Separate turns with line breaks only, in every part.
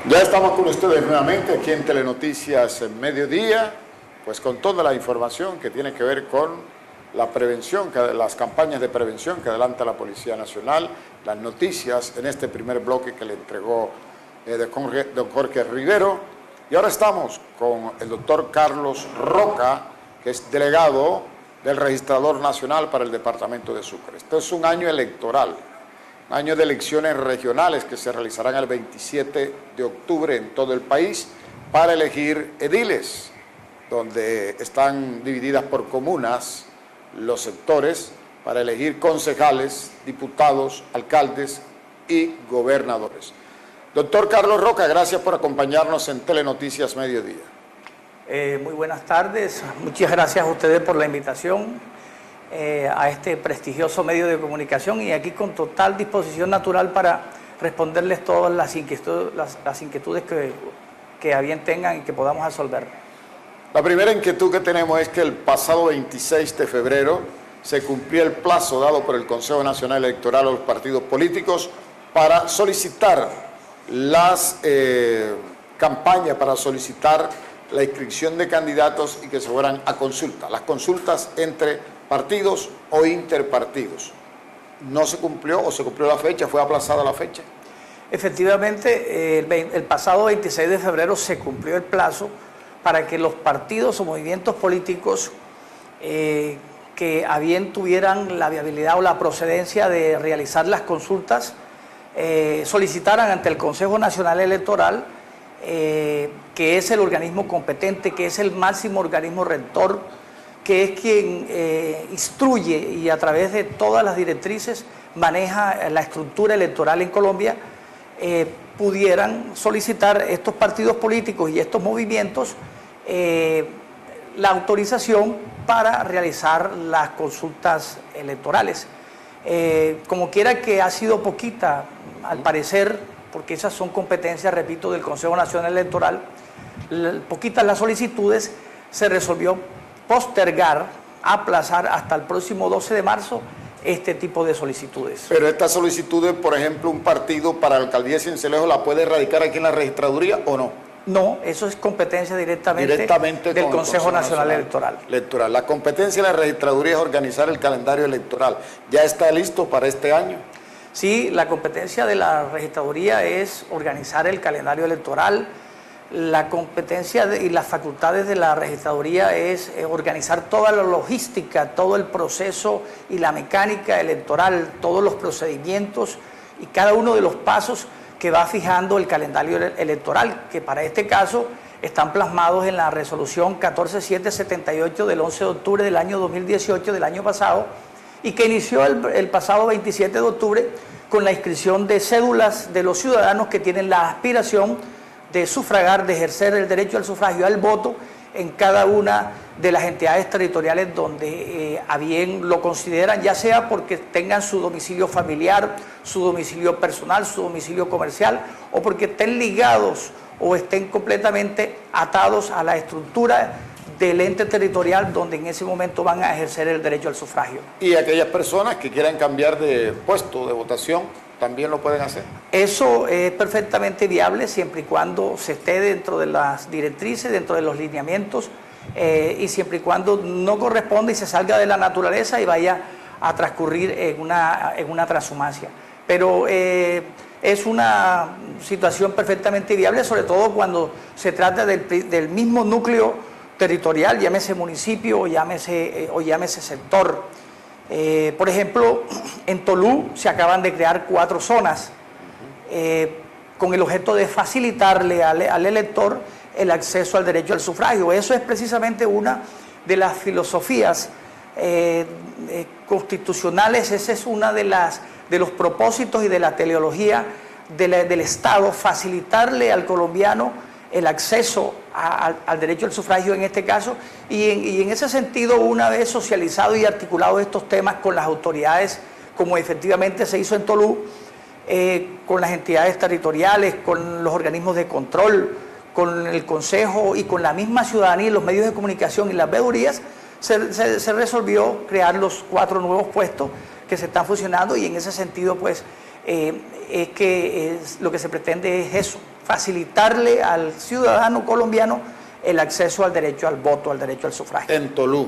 Ya estamos con ustedes nuevamente aquí en Telenoticias Mediodía, pues con toda la información que tiene que ver con la prevención, las campañas de prevención que adelanta la Policía Nacional, las noticias en este primer bloque que le entregó don Jorge Rivero. Y ahora estamos con el doctor Carlos Roca, que es delegado del Registrador Nacional para el Departamento de Sucre. Este es un año electoral. Año de elecciones regionales que se realizarán el 27 de octubre en todo el país para elegir ediles, donde están divididas por comunas los sectores para elegir concejales, diputados, alcaldes y gobernadores. Doctor Carlos Roca, gracias por acompañarnos en Telenoticias Mediodía.
Muy buenas tardes, muchas gracias a ustedes por la invitación a este prestigioso medio de comunicación y aquí con total disposición natural para responderles todas las inquietudes que a bien tengan y que podamos resolver.
La primera inquietud que tenemos es que el pasado 26 de febrero se cumplió el plazo dado por el Consejo Nacional Electoral a los partidos políticos para solicitar las campañas, para solicitar la inscripción de candidatos y que se fueran a consulta, las consultas entre partidos o interpartidos. ¿No se cumplió o se cumplió la fecha? ¿Fue aplazada la fecha?
Efectivamente, el pasado 26 de febrero se cumplió el plazo para que los partidos o movimientos políticos que a bien tuvieran la viabilidad o la procedencia de realizar las consultas solicitaran ante el Consejo Nacional Electoral, que es el organismo competente, que es el máximo organismo rector, que es quien instruye y a través de todas las directrices maneja la estructura electoral en Colombia, pudieran solicitar estos partidos políticos y estos movimientos la autorización para realizar las consultas electorales. Como quiera que ha sido poquita, al parecer, porque esas son competencias, repito, del Consejo Nacional Electoral, poquitas las solicitudes, se resolvió postergar, aplazar hasta el próximo 12 de marzo este tipo de solicitudes.
Pero estas solicitudes, por ejemplo, un partido para la alcaldía de Sincelejo la puede radicar aquí en la registraduría o no?
No, eso es competencia directamente del Consejo Nacional Electoral.
La competencia de la registraduría es organizar el calendario electoral. ¿Ya está listo para este año?
Sí, la competencia de la registraduría es organizar el calendario electoral. La competencia y las facultades de la registraduría es organizar toda la logística, todo el proceso y la mecánica electoral, todos los procedimientos y cada uno de los pasos que va fijando el calendario electoral, que para este caso están plasmados en la resolución 14778 del 11 de octubre del año 2018, del año pasado, y que inició el pasado 27 de octubre con la inscripción de cédulas de los ciudadanos que tienen la aspiración de sufragar, de ejercer el derecho al sufragio, al voto, en cada una de las entidades territoriales donde a bien lo consideran, ya sea porque tengan su domicilio familiar, su domicilio personal, su domicilio comercial, o porque estén ligados o estén completamente atados a la estructura del ente territorial donde en ese momento van a ejercer el derecho al sufragio.
Y aquellas personas que quieran cambiar de puesto de votación, ¿también lo pueden hacer?
Eso es perfectamente viable siempre y cuando se esté dentro de las directrices, dentro de los lineamientos y siempre y cuando no corresponda y se salga de la naturaleza y vaya a transcurrir en una transhumancia. Pero es una situación perfectamente viable, sobre todo cuando se trata del mismo núcleo territorial, llámese municipio o llámese sector. Por ejemplo, en Tolú se acaban de crear 4 zonas con el objeto de facilitarle al elector el acceso al derecho al sufragio. Eso es precisamente una de las filosofías constitucionales, ese es una de los propósitos y de la teleología del Estado, facilitarle al colombiano el acceso al derecho al sufragio en este caso, y en ese sentido, una vez socializado y articulado estos temas con las autoridades, como efectivamente se hizo en Tolú, con las entidades territoriales, con los organismos de control, con el Consejo y con la misma ciudadanía y los medios de comunicación y las veedurías, se resolvió crear los 4 nuevos puestos que se están fusionando, y en ese sentido pues lo que se pretende es eso, facilitarle al ciudadano colombiano el acceso al derecho al voto, al derecho al sufragio.
En Tolú.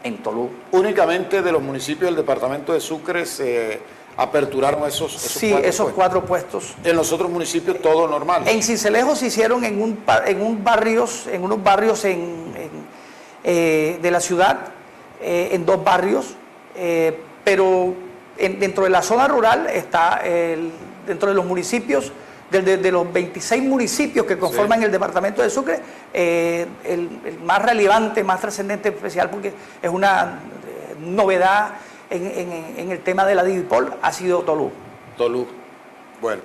En Tolú.
Únicamente de los municipios del departamento de Sucre se aperturaron esos
sí, esos 4 puestos.
En los otros municipios todo normal.
En Sincelejo se hicieron en unos barrios de la ciudad, en 2 barrios, pero dentro de la zona rural está, dentro de los municipios, de los 26 municipios que conforman el departamento de Sucre, el más relevante, más trascendente, especial, porque es una novedad en el tema de la Divipol, ha sido Tolú.
Tolú. Bueno,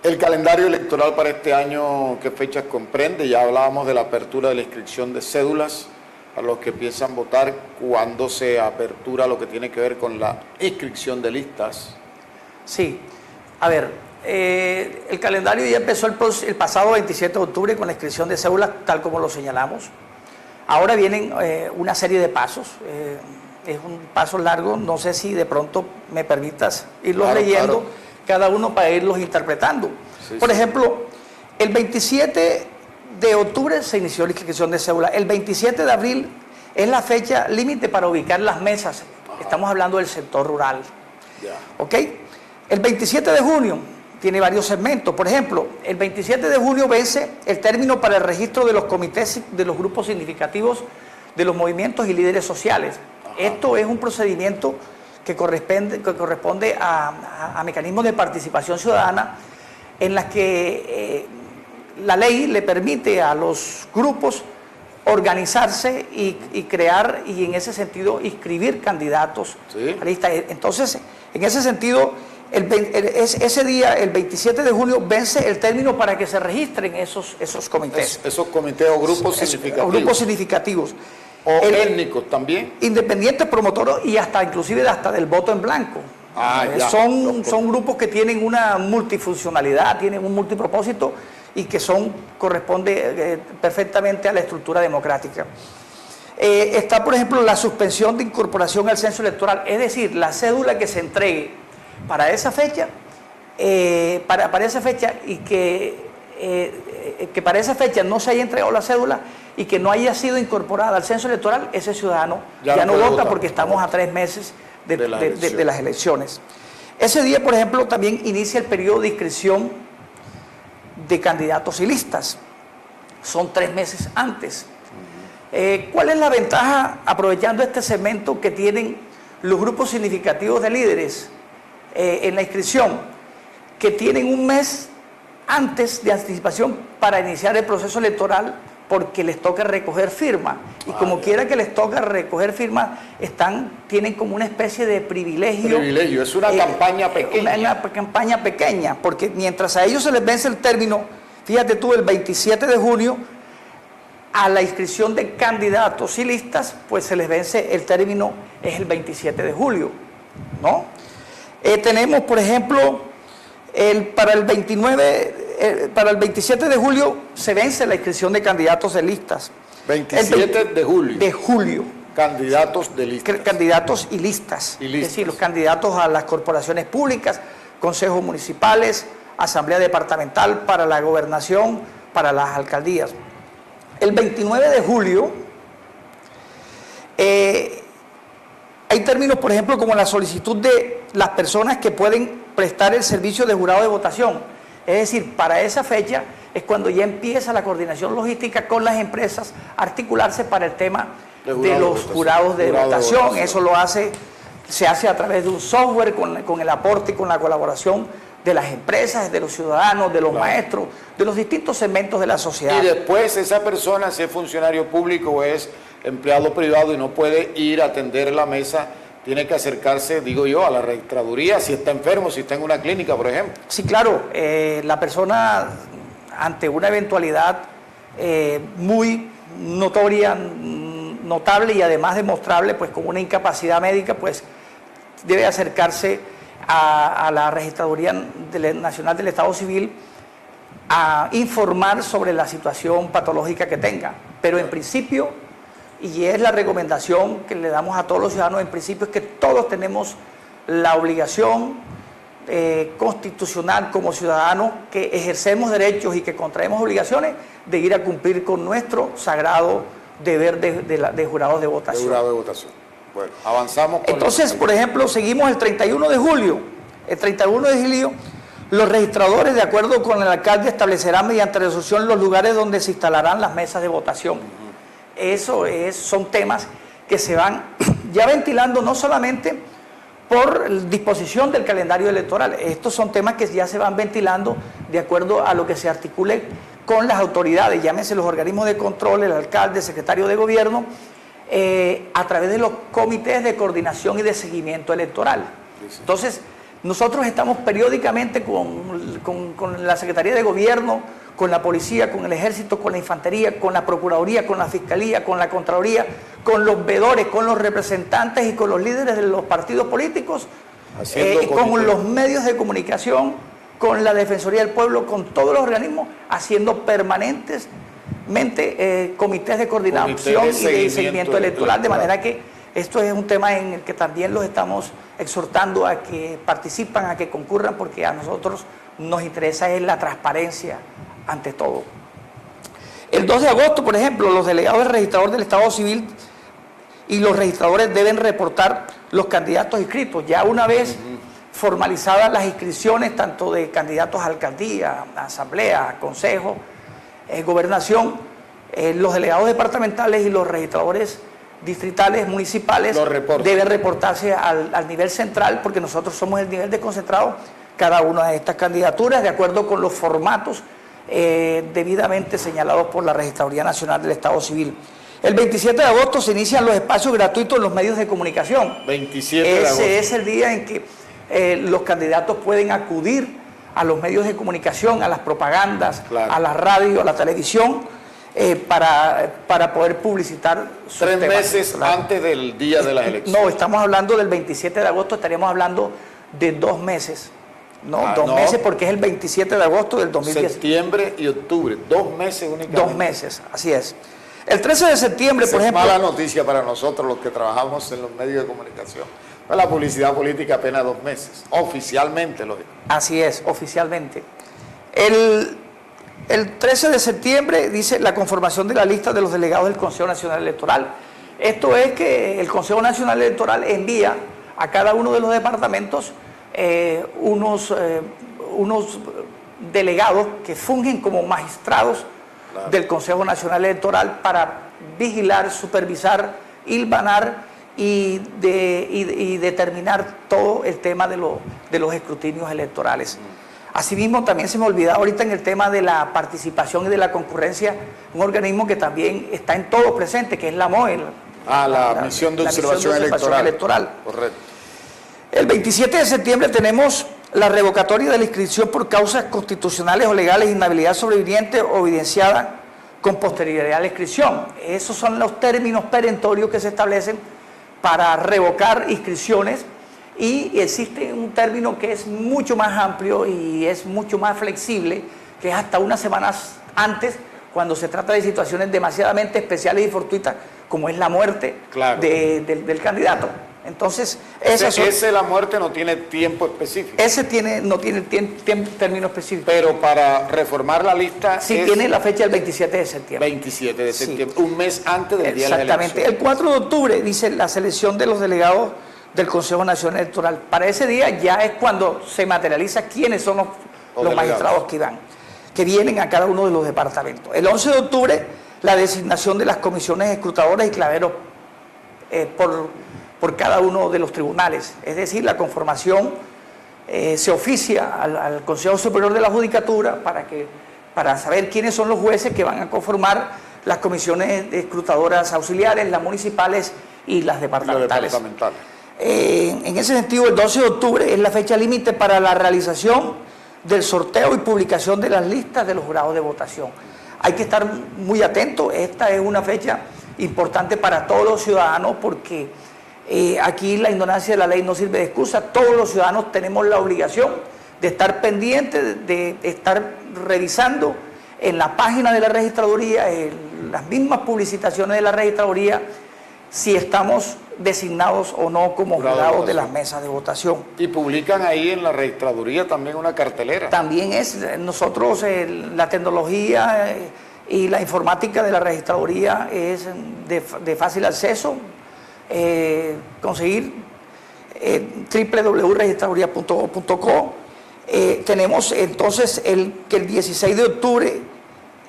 el calendario electoral para este año, ¿qué fechas comprende? Ya hablábamos de la apertura de la inscripción de cédulas a los que piensan votar, cuándo se apertura lo que tiene que ver con la inscripción de listas.
Sí, a ver, el calendario ya empezó el pasado 27 de octubre con la inscripción de cédulas, tal como lo señalamos. Ahora vienen una serie de pasos, es un paso largo, no sé si de pronto me permitas irlos leyendo, cada uno para irlos interpretando. Por ejemplo, el 27 de octubre se inició la inscripción de cédula. El 27 de abril es la fecha límite para ubicar las mesas. Estamos hablando del sector rural. ¿Ok? El 27 de junio tiene varios segmentos. Por ejemplo, el 27 de junio vence el término para el registro de los comités de los grupos significativos de los movimientos y líderes sociales. Esto es un procedimiento que corresponde a mecanismos de participación ciudadana en las que la ley le permite a los grupos organizarse y crear, y en ese sentido inscribir candidatos a lista. Entonces, en ese sentido, ese día, el 27 de junio, vence el término para que se registren esos comités.
Esos comités o grupos significativos.
O grupos significativos.
O étnicos también.
Independientes, promotores y inclusive hasta del voto en blanco. Son grupos que tienen una multifuncionalidad, tienen un multipropósito y que corresponde perfectamente a la estructura democrática. Está, por ejemplo, la suspensión de incorporación al censo electoral, es decir, la cédula que se entregue para esa fecha, para esa fecha y que para esa fecha no se haya entregado la cédula y que no haya sido incorporada al censo electoral, ese ciudadano ya no vota porque estamos a 3 meses de las elecciones. Ese día, por ejemplo, también inicia el periodo de inscripción de candidatos y listas. Son 3 meses antes. ¿Cuál es la ventaja, aprovechando este segmento, que tienen los grupos significativos de líderes en la inscripción? Que tienen un mes antes de anticipación para iniciar el proceso electoral, porque les toca recoger firmas. Y como quiera que les toca recoger firmas, tienen como una especie de privilegio.
Es una campaña pequeña.
Una campaña pequeña, porque mientras a ellos se les vence el término, fíjate tú, el 27 de junio, a la inscripción de candidatos y listas, pues se les vence el término, es el 27 de julio, ¿no? Tenemos, por ejemplo, para el 27 de julio se vence la inscripción de candidatos de listas.
27 de julio.
De julio.
Candidatos de listas.
Candidatos y listas. Es decir, los candidatos a las corporaciones públicas, consejos municipales, asamblea departamental, para la gobernación, para las alcaldías. El 29 de julio hay términos, por ejemplo, como la solicitud de las personas que pueden prestar el servicio de jurado de votación. Es decir, para esa fecha es cuando ya empieza la coordinación logística con las empresas a articularse para el tema de los jurados de votación. Eso se hace a través de un software con el aporte y con la colaboración de las empresas, de los ciudadanos, de los maestros, de los distintos segmentos de la sociedad.
Y después esa persona, si es funcionario público o es empleado privado y no puede ir a atender la mesa, tiene que acercarse, digo yo, a la registraduría, si está enfermo, si está en una clínica, por ejemplo.
Sí, claro, la persona ante una eventualidad muy notoria, notable y además demostrable, pues con una incapacidad médica, pues debe acercarse a la Registraduría Nacional del Estado Civil a informar sobre la situación patológica que tenga. Pero en principio, y es la recomendación que le damos a todos los ciudadanos, en principio es que todos tenemos la obligación constitucional como ciudadanos que ejercemos derechos y que contraemos obligaciones de ir a cumplir con nuestro sagrado deber de jurados de votación.
De jurado de votación. Bueno, avanzamos.
Entonces, por ejemplo, seguimos el 31 de julio. El 31 de julio, los registradores, de acuerdo con el alcalde, establecerán mediante resolución los lugares donde se instalarán las mesas de votación. Son temas que se van ya ventilando no solamente por disposición del calendario electoral. Estos son temas que ya se van ventilando de acuerdo a lo que se articule con las autoridades, llámense los organismos de control, el alcalde, el secretario de gobierno, a través de los comités de coordinación y de seguimiento electoral. Entonces, nosotros estamos periódicamente con la Secretaría de Gobierno, con la Policía, con el Ejército, con la Infantería, con la Procuraduría, con la Fiscalía, con la Contraloría, con los veedores, con los representantes y con los líderes de los partidos políticos, con los medios de comunicación, con la Defensoría del Pueblo, con todos los organismos, haciendo permanentemente comités de coordinación y de seguimiento electoral, de manera que esto es un tema en el que también los estamos exhortando a que participan, a que concurran, porque a nosotros nos interesa es la transparencia ante todo. El 2 de agosto, por ejemplo, los delegados del registrador del Estado Civil y los registradores deben reportar los candidatos inscritos. Ya una vez formalizadas las inscripciones, tanto de candidatos a alcaldía, a asamblea, a consejo, gobernación, los delegados departamentales y los registradores distritales, municipales, deben reportarse al nivel central, porque nosotros somos el nivel de concentrado cada una de estas candidaturas, de acuerdo con los formatos debidamente señalados por la Registraduría Nacional del Estado Civil. El 27 de agosto se inician los espacios gratuitos en los medios de comunicación.
27 de agosto.
Ese es el día en que los candidatos pueden acudir a los medios de comunicación, a las propagandas, claro, a la radio, a la televisión, para poder publicitar sus
3
temas,
meses claro, antes del día de las elecciones.
No, estamos hablando del 27 de agosto, estaríamos hablando de 2 meses. No, 2 meses, porque es el 27 de agosto del 2010.
Septiembre y octubre, 2 meses únicamente.
2 meses, así es. El 13 de septiembre, por ejemplo...
Es mala noticia para nosotros los que trabajamos en los medios de comunicación. La publicidad política apenas 2 meses, oficialmente lo digo.
Así es, oficialmente. El 13 de septiembre dice la conformación de la lista de los delegados del Consejo Nacional Electoral. Esto es que el Consejo Nacional Electoral envía a cada uno de los departamentos unos delegados que fungen como magistrados, claro, del Consejo Nacional Electoral para vigilar, supervisar, hilvanar y determinar todo el tema de los escrutinios electorales. Asimismo, también se me olvidaba ahorita en el tema de la participación y de la concurrencia, un organismo que también está en todo presente, que es la MOE.
La Misión de Observación Electoral. Correcto.
El 27 de septiembre tenemos la revocatoria de la inscripción por causas constitucionales o legales, inhabilidad sobreviviente o evidenciada con posterioridad a la inscripción. Esos son los términos perentorios que se establecen para revocar inscripciones, y existe un término que es mucho más amplio y es mucho más flexible, que es hasta unas semanas antes, cuando se trata de situaciones demasiadamente especiales y fortuitas, como es la muerte, claro, del candidato. Entonces,
la muerte no tiene tiempo específico.
No tiene término específico.
Pero para reformar la lista...
Sí, tiene la fecha del 27 de septiembre.
27 de septiembre, sí, un mes antes del día de la elección.
Exactamente. El 4 de octubre dice la selección de los delegados del Consejo Nacional Electoral. Para ese día ya es cuando se materializa quiénes son los magistrados que vienen a cada uno de los departamentos. El 11 de octubre, la designación de las comisiones escrutadoras y claveros por cada uno de los tribunales. Es decir, la conformación se oficia al Consejo Superior de la Judicatura para saber quiénes son los jueces que van a conformar las comisiones escrutadoras auxiliares, las municipales y las departamentales. En ese sentido, el 12 de octubre es la fecha límite para la realización del sorteo y publicación de las listas de los jurados de votación. Hay que estar muy atentos. Esta es una fecha importante para todos los ciudadanos, porque aquí la ignorancia de la ley no sirve de excusa. Todos los ciudadanos tenemos la obligación de estar pendientes, de estar revisando en la página de la registraduría, en las mismas publicitaciones de la registraduría, si estamos designados o no como jurados de las mesas de votación.
Y publican ahí en la registraduría también una cartelera.
También nosotros, la tecnología y la informática de la registraduría es de fácil acceso. Conseguir www.registraduría.co. Tenemos entonces que el 16 de octubre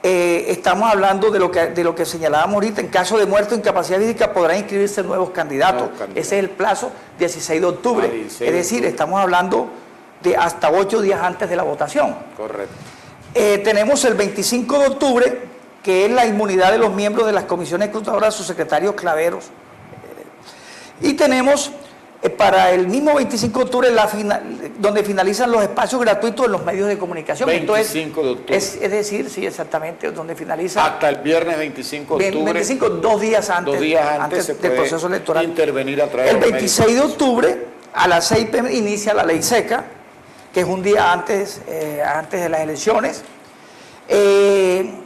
estamos hablando de lo que señalábamos ahorita. En caso de muerte o incapacidad física podrán inscribirse nuevos candidatos. Ese es el plazo, 16 de octubre. 16 es decir, estamos hablando de hasta 8 días antes de la votación.
Correcto.
Tenemos el 25 de octubre, que es la inmunidad de los miembros de las comisiones escrutadoras, sus secretarios claveros. Y tenemos para el mismo 25 de octubre, donde finalizan los espacios gratuitos en los medios de comunicación.
25 de octubre.
Es decir, sí, exactamente, donde finaliza.
Hasta el viernes 25 de octubre.
25, 2 días antes,
se
del proceso electoral.
Intervenir a través
el 26 de octubre, a las 6 p.m. inicia la ley seca, que es un día antes de las elecciones.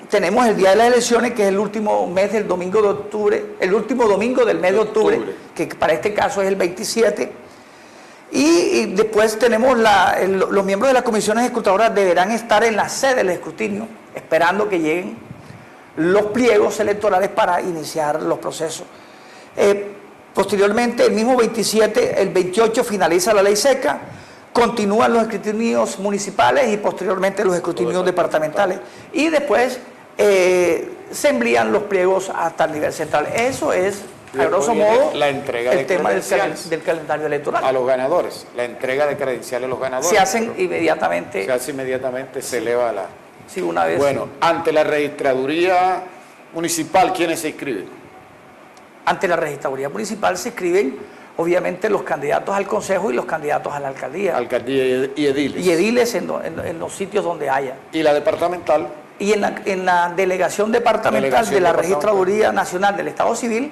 Tenemos el día de las elecciones, que es el último mes del domingo de octubre, el último domingo del mes de octubre, que para este caso es el 27. Y después tenemos los miembros de las comisiones escrutadoras deberán estar en la sede del escrutinio, esperando que lleguen los pliegos electorales para iniciar los procesos. Posteriormente, el mismo 27, el 28 finaliza la ley seca. Continúan los escrutinios municipales y posteriormente los escrutinios departamentales. Y después se envían los pliegos hasta el nivel central. Eso es, a grosso modo,
la entrega
el tema del calendario electoral.
A los ganadores, la entrega de credenciales a los ganadores.
Se hacen inmediatamente.
Se eleva la...
Sí, una vez.
Bueno, ante la registraduría municipal, ¿quiénes se inscriben?
Ante la registraduría municipal se inscriben, obviamente, los candidatos al consejo y los candidatos a la alcaldía.
Alcaldía y ediles.
Y ediles en los sitios donde haya.
¿Y la departamental?
Y en la delegación departamental de la Registraduría Nacional del Estado Civil,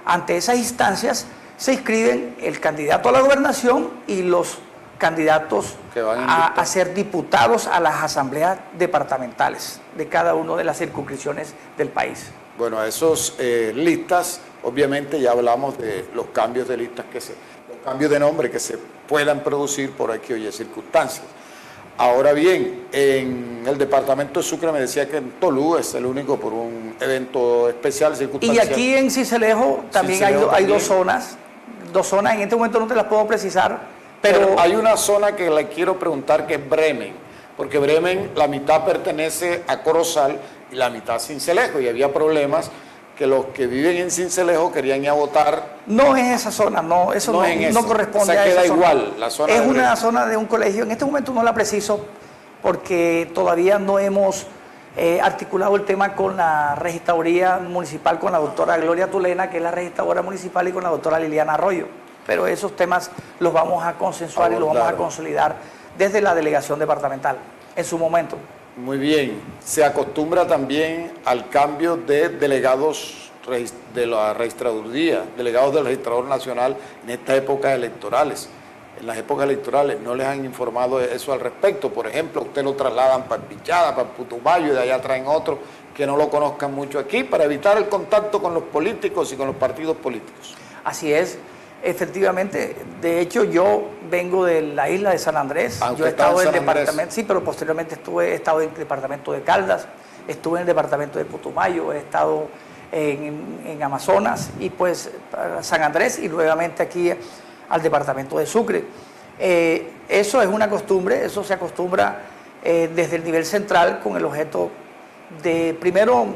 ante esas instancias se inscriben el candidato a la gobernación y los candidatos
que van
a ser diputados a las asambleas departamentales de cada una de las circunscripciones del país.
Bueno, a esos listas, obviamente ya hablamos de los cambios de listas, los cambios de nombre que se puedan producir por aquí o circunstancias. Ahora bien, en el departamento de Sucre me decía que en Tolú es el único por un evento especial, circunstancial.
Y aquí en Sincelejo también hay dos zonas, en este momento no te las puedo precisar, pero
hay una zona que le quiero preguntar, que es Bremen, porque Bremen la mitad pertenece a Corozal y la mitad a Sincelejo, y había problemas que los que viven en Sincelejo querían ir a votar.
No es esa zona, no, eso no corresponde a esa zona.
Igual, la zona
es una zona de un colegio. En este momento no la preciso porque todavía no hemos articulado el tema con la registraduría municipal, con la doctora Gloria Tulena, que es la registradora municipal, y con la doctora Liliana Arroyo. Pero esos temas los vamos a consensuar y los vamos a consolidar desde la delegación departamental en su momento.
Muy bien. Se acostumbra también al cambio de delegados de la registraduría, delegados del registrador nacional en estas épocas electorales. En las épocas electorales no les han informado eso al respecto. Por ejemplo, usted lo trasladan para Pichada, para Putumayo, y de allá traen otro que no lo conozcan mucho aquí, para evitar el contacto con los políticos y con los partidos políticos.
Así es. Efectivamente, de hecho yo vengo de la isla de San Andrés, yo he estado en el departamento, sí, pero posteriormente he estado en el departamento de Caldas, estuve en el departamento de Putumayo, he estado en Amazonas y pues San Andrés y nuevamente aquí al departamento de Sucre. Eso es una costumbre, eso se acostumbra desde el nivel central con el objeto de primero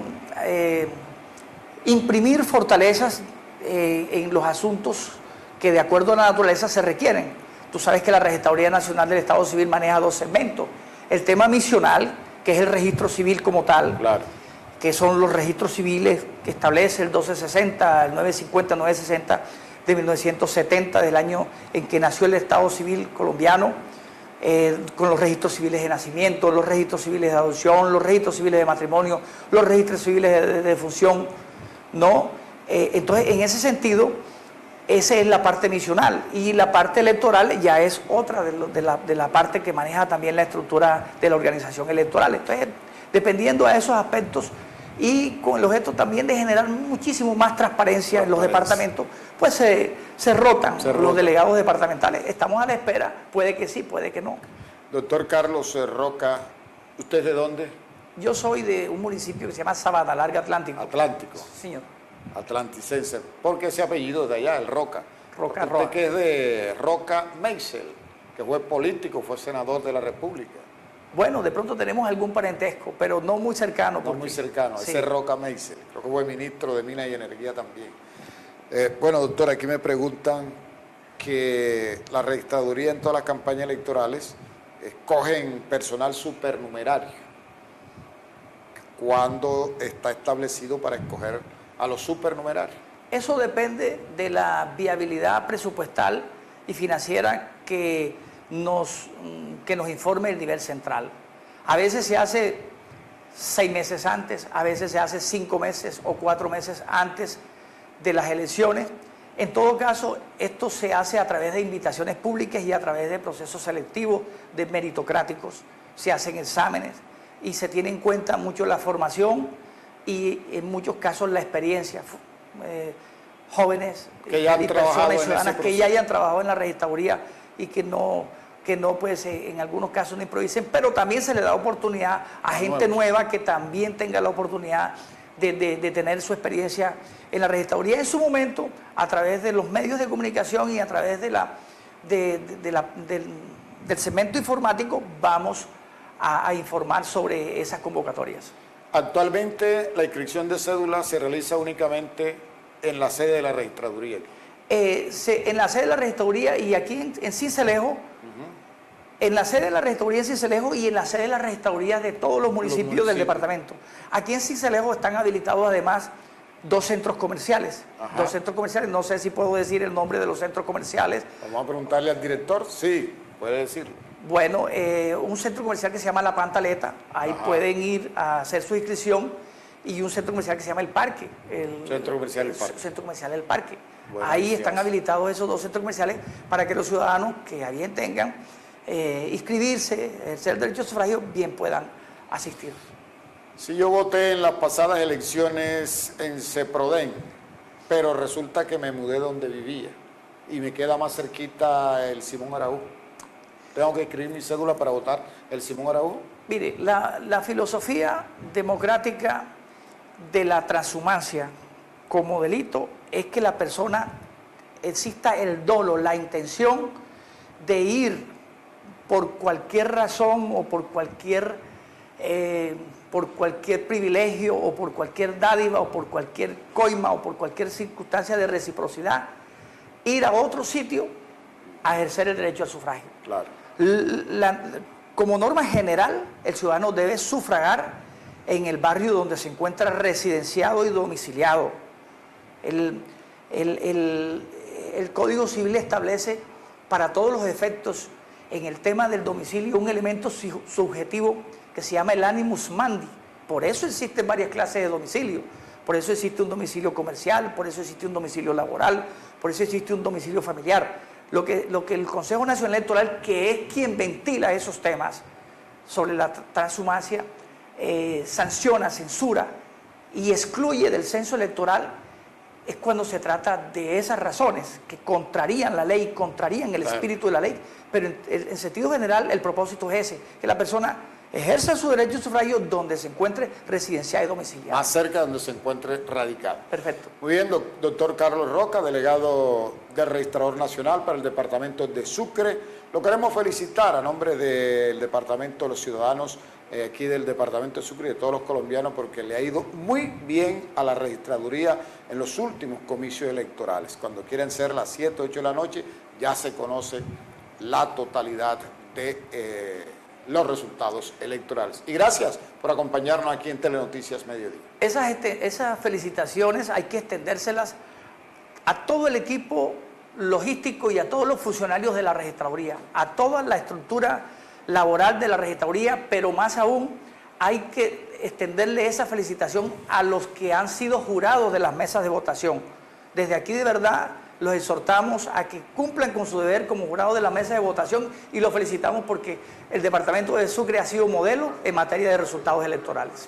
imprimir fortalezas en los asuntos que de acuerdo a la naturaleza se requieren. Tú sabes que la Registraduría Nacional del Estado Civil maneja 2 segmentos. El tema misional, que es el registro civil como tal,
claro,
que son los registros civiles que establece el 1260, el 950, 960 de 1970, del año en que nació el Estado Civil colombiano, con los registros civiles de nacimiento, los registros civiles de adopción, los registros civiles de matrimonio, los registros civiles de defunción, ¿no? Entonces, en ese sentido, esa es la parte misional, y la parte electoral ya es otra de la parte que maneja también la estructura de la organización electoral. Entonces, dependiendo de esos aspectos, y con el objeto también de generar muchísimo más transparencia en los departamentos, pues se rotan los delegados departamentales. Estamos a la espera, puede que sí, puede que no.
Doctor Carlos Roca, ¿usted es de dónde?
Yo soy de un municipio que se llama Sabana Larga Atlántico.
Atlántico.
Señor.
Atlanticense. ¿Por qué ese apellido de allá, el Roca?
Roca.
Usted que es de Roca Meisel, que fue político, fue senador de la República.
Bueno, de pronto tenemos algún parentesco, pero no muy cercano.
No muy cercano,
sí.
Ese es Roca Meisel. Creo que fue ministro de Minas y Energía también. Bueno, doctor, aquí me preguntan que la registraduría en todas las campañas electorales escogen personal supernumerario. ¿Cuándo está establecido para escoger a los supernumerarios?
Eso depende de la viabilidad presupuestal y financiera que nos informe el nivel central. A veces se hace 6 meses antes, a veces se hace 5 meses o 4 meses antes de las elecciones. En todo caso, esto se hace a través de invitaciones públicas y a través de procesos selectivos de meritocráticos. Se hacen exámenes y se tiene en cuenta mucho la formación y en muchos casos la experiencia. Jóvenes y personas ciudadanas que ya hayan trabajado en la registraduría y que no pues en algunos casos no improvisen, pero también se le da oportunidad a gente nueva que también tenga la oportunidad de tener su experiencia en la registraduría en su momento, a través de los medios de comunicación y a través del segmento informático. Vamos a informar sobre esas convocatorias.
Actualmente la inscripción de cédula se realiza únicamente en la sede de la registraduría.
En la sede de la registraduría y aquí en Sincelejo, en la sede de la registraduría en Sincelejo y en la sede de la registraduría de todos los municipios del departamento. Aquí en Sincelejo están habilitados además 2 centros comerciales. Ajá. 2 centros comerciales, no sé si puedo decir el nombre de los centros comerciales.
Vamos a preguntarle al director, sí, puede decirlo.
Bueno, un centro comercial que se llama La Pantaleta, ahí pueden ir a hacer su inscripción, y un centro comercial que se llama El Parque.
Centro Comercial El Parque.
Centro Comercial El Parque.
Bueno,
ahí
gracias.
Están habilitados esos 2 centros comerciales para que los ciudadanos que a bien tengan inscribirse, ejercer el derecho de sufragio, bien puedan asistir.
Si yo voté en las pasadas elecciones en Ceprodén, pero resulta que me mudé donde vivía y me queda más cerquita el Simón Araújo, ¿tengo que escribir mi cédula para votar el Simón Araújo?
Mire, la filosofía democrática de la transhumancia como delito es que la persona exista el dolo, la intención de ir por cualquier razón o por cualquier privilegio o por cualquier dádiva o por cualquier coima o por cualquier circunstancia de reciprocidad, ir a otro sitio a ejercer el derecho al sufragio.
Claro.
Como norma general, el ciudadano debe sufragar en el barrio donde se encuentra residenciado y domiciliado. El Código Civil establece para todos los efectos en el tema del domicilio un elemento subjetivo que se llama el animus mandi. Por eso existen varias clases de domicilio. Por eso existe un domicilio comercial, por eso existe un domicilio laboral, por eso existe un domicilio familiar. Lo que el Consejo Nacional Electoral, que es quien ventila esos temas sobre la transhumancia, sanciona, censura y excluye del censo electoral, es cuando se trata de esas razones que contrarían la ley, contrarían el espíritu de la ley, pero en sentido general el propósito es ese, que la persona ejerza su derecho de sufragio donde se encuentre residenciada y domiciliada.
Más cerca donde se encuentre radicado.
Perfecto.
Muy bien, doctor Carlos Roca, delegado del Registrador Nacional para el Departamento de Sucre. Lo queremos felicitar a nombre del Departamento de los Ciudadanos aquí del Departamento de Sucre y de todos los colombianos, porque le ha ido muy bien a la registraduría en los últimos comicios electorales. Cuando quieren ser las 7, 8 de la noche, ya se conoce la totalidad de los resultados electorales. Y gracias por acompañarnos aquí en Telenoticias Mediodía.
Esas felicitaciones hay que extendérselas a todo el equipo logístico y a todos los funcionarios de la registraduría, a toda la estructura laboral de la registraduría, pero más aún hay que extenderle esa felicitación a los que han sido jurados de las mesas de votación. Desde aquí de verdad los exhortamos a que cumplan con su deber como jurado de la mesa de votación y los felicitamos porque el Departamento de Sucre ha sido modelo en materia de resultados electorales.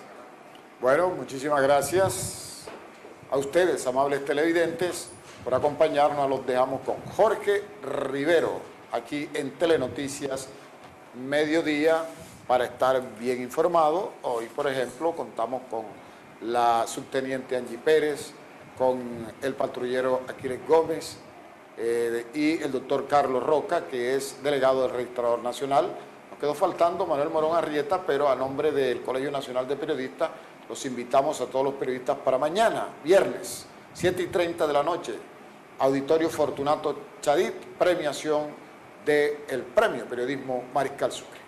Bueno, muchísimas gracias a ustedes, amables televidentes, por acompañarnos. Los dejamos con Jorge Rivero, aquí en Telenoticias Mediodía, para estar bien informado. Hoy, por ejemplo, contamos con la subteniente Angie Pérez, con el patrullero Aquiles Gómez y el doctor Carlos Roca, que es delegado del Registrador Nacional. Nos quedó faltando Manuel Morón Arrieta, pero a nombre del Colegio Nacional de Periodistas, los invitamos a todos los periodistas para mañana, viernes, 7:30 de la noche, Auditorio Fortunato Chadid, premiación del Premio Periodismo Mariscal Sucre.